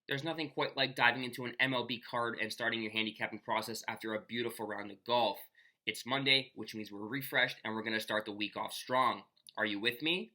There's nothing quite like diving into an MLB card and starting your handicapping process after a beautiful round of golf. It's Monday, which means we're refreshed and we're going to start the week off strong. Are you with me?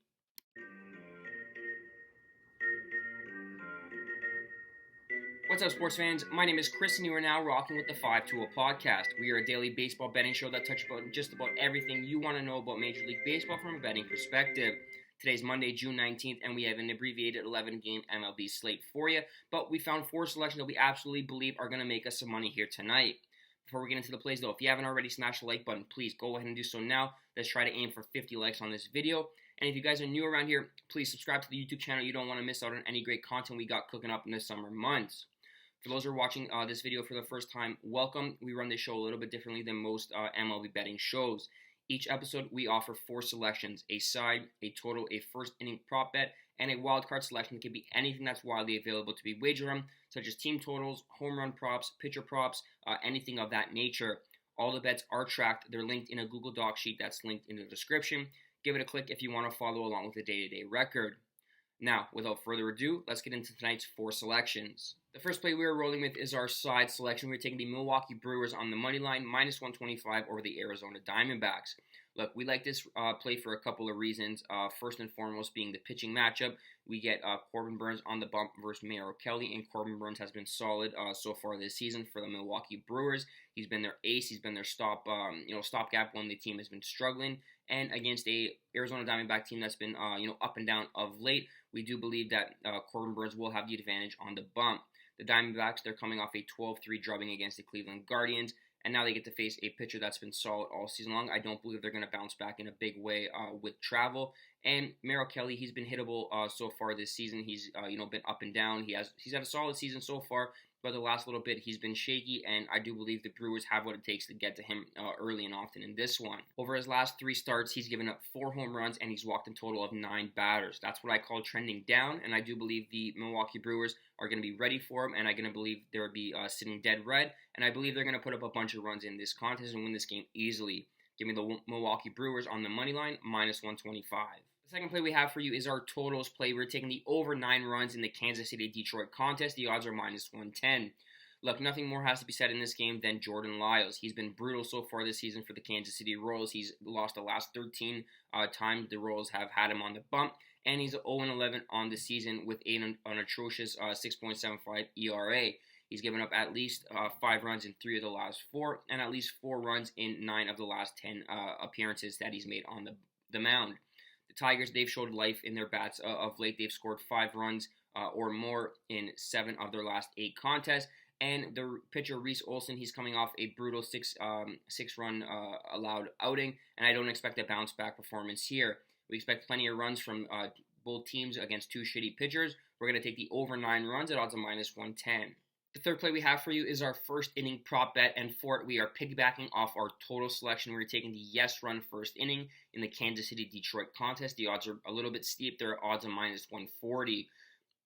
What's up, sports fans? My name is Chris, and you are now rocking with the 520 podcast. We are a daily baseball betting show that touches about just about everything you want to know about Major League Baseball from a betting perspective. Today's Monday, June 19th, and we have an abbreviated 11-game MLB slate for you, but we found 4 selections that we absolutely believe are going to make us some money here tonight. Before we get into the plays, though, if you haven't already smashed the like button, please go ahead and do so now. Let's try to aim for 50 likes on this video. And if you guys are new around here, please subscribe to the YouTube channel. You don't want to miss out on any great content we got cooking up in the summer months. For those who are watching this video for the first time, welcome. We run this show a little bit differently than most MLB betting shows. Each episode, we offer 4 selections: a side, a total, a first inning prop bet, and a wildcard selection that can be anything that's widely available to be wagered on, such as team totals, home run props, pitcher props, anything of that nature. All the bets are tracked. They're linked in a Google Doc sheet that's linked in the description. Give it a click if you want to follow along with the day-to-day record. Now, without further ado, let's get into tonight's 4 selections. The first play we are rolling with is our side selection. We're taking the Milwaukee Brewers on the money line, minus 125 over the Arizona Diamondbacks. Look, we like this play for a couple of reasons. First and foremost being the pitching matchup. We get Corbin Burnes on the bump versus Merrill Kelly, and Corbin Burnes has been solid so far this season for the Milwaukee Brewers. He's been their ace. He's been their stopgap when the team has been struggling. And against a Arizona Diamondback team that's been up and down of late, we do believe that Corbin Burnes will have the advantage on the bump. The Diamondbacks, they're coming off a 12-3 drubbing against the Cleveland Guardians, and now they get to face a pitcher that's been solid all season long. I don't believe they're going to bounce back in a big way with travel. And Merrill Kelly, he's been hittable so far this season. He's been up and down. He's had a solid season so far, but the last little bit he's been shaky, and I do believe the Brewers have what it takes to get to him early and often in this one. Over his last 3 starts, he's given up 4 home runs, and he's walked a total of 9 batters. That's what I call trending down, and I do believe the Milwaukee Brewers are going to be ready for him, and I'm going to believe they'll be sitting dead red, and I believe they're going to put up a bunch of runs in this contest and win this game easily. Give me the Milwaukee Brewers on the money line, minus 125. The second play we have for you is our totals play. We're taking the over 9 runs in the Kansas City-Detroit contest. The odds are minus 110. Look, nothing more has to be said in this game than Jordan Lyles. He's been brutal so far this season for the Kansas City Royals. He's lost the last 13 times the Royals have had him on the bump, and he's 0-11 on the season with an atrocious 6.75 ERA. He's given up at least 5 runs in 3 of the last 4, and at least 4 runs in 9 of the last 10 appearances that he's made on the mound. The Tigers, they've showed life in their bats of late. They've scored 5 runs or more in 7 of their last 8 contests. And the pitcher, Reese Olson, he's coming off a brutal 6-run allowed outing, and I don't expect a bounce-back performance here. We expect plenty of runs from both teams against 2 shitty pitchers. We're going to take the over 9 runs at odds of minus 110. The third play we have for you is our first inning prop bet, and for it, we are piggybacking off our total selection. We're taking the yes run first inning in the Kansas City-Detroit contest. The odds are a little bit steep. They're odds of minus 140.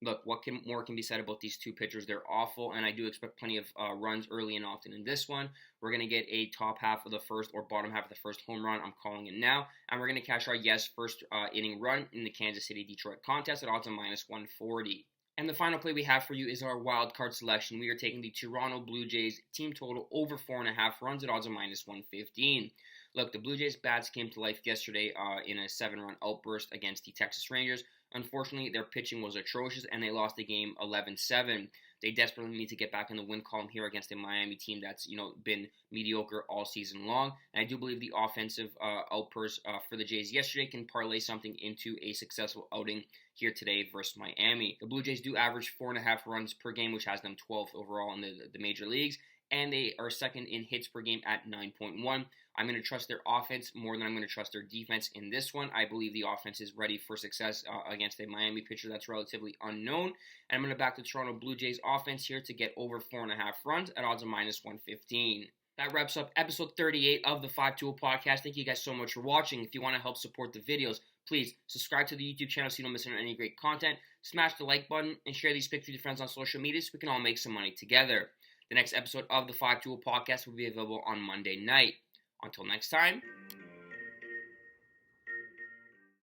Look, what more can be said about these 2 pitchers? They're awful, and I do expect plenty of runs early and often in this one. We're going to get a top half of the first or bottom half of the first home run. I'm calling it now. And we're going to cash our yes first inning run in the Kansas City-Detroit contest at odds of minus 140. And the final play we have for you is our wild card selection. We are taking the Toronto Blue Jays team total over 4.5 runs at odds of minus 115. Look, the Blue Jays bats came to life yesterday in a 7-run outburst against the Texas Rangers. Unfortunately, their pitching was atrocious, and they lost the game 11-7. They desperately need to get back in the win column here against a Miami team that's been mediocre all season long. And I do believe the offensive outburst for the Jays yesterday can parlay something into a successful outing here today versus Miami. The Blue Jays do average 4.5 runs per game, which has them 12th overall in the major leagues, and they are second in hits per game at 9.1. I'm going to trust their offense more than I'm going to trust their defense in this one. I believe the offense is ready for success against a Miami pitcher that's relatively unknown. And I'm going to back the Toronto Blue Jays offense here to get over 4.5 runs at odds of minus 115. That wraps up episode 38 of the 520 podcast. Thank you guys so much for watching. If you want to help support the videos, please subscribe to the YouTube channel so you don't miss out on any great content. Smash the like button and share these pics with your friends on social media so we can all make some money together. The next episode of the 520 podcast will be available on Monday night. Until next time,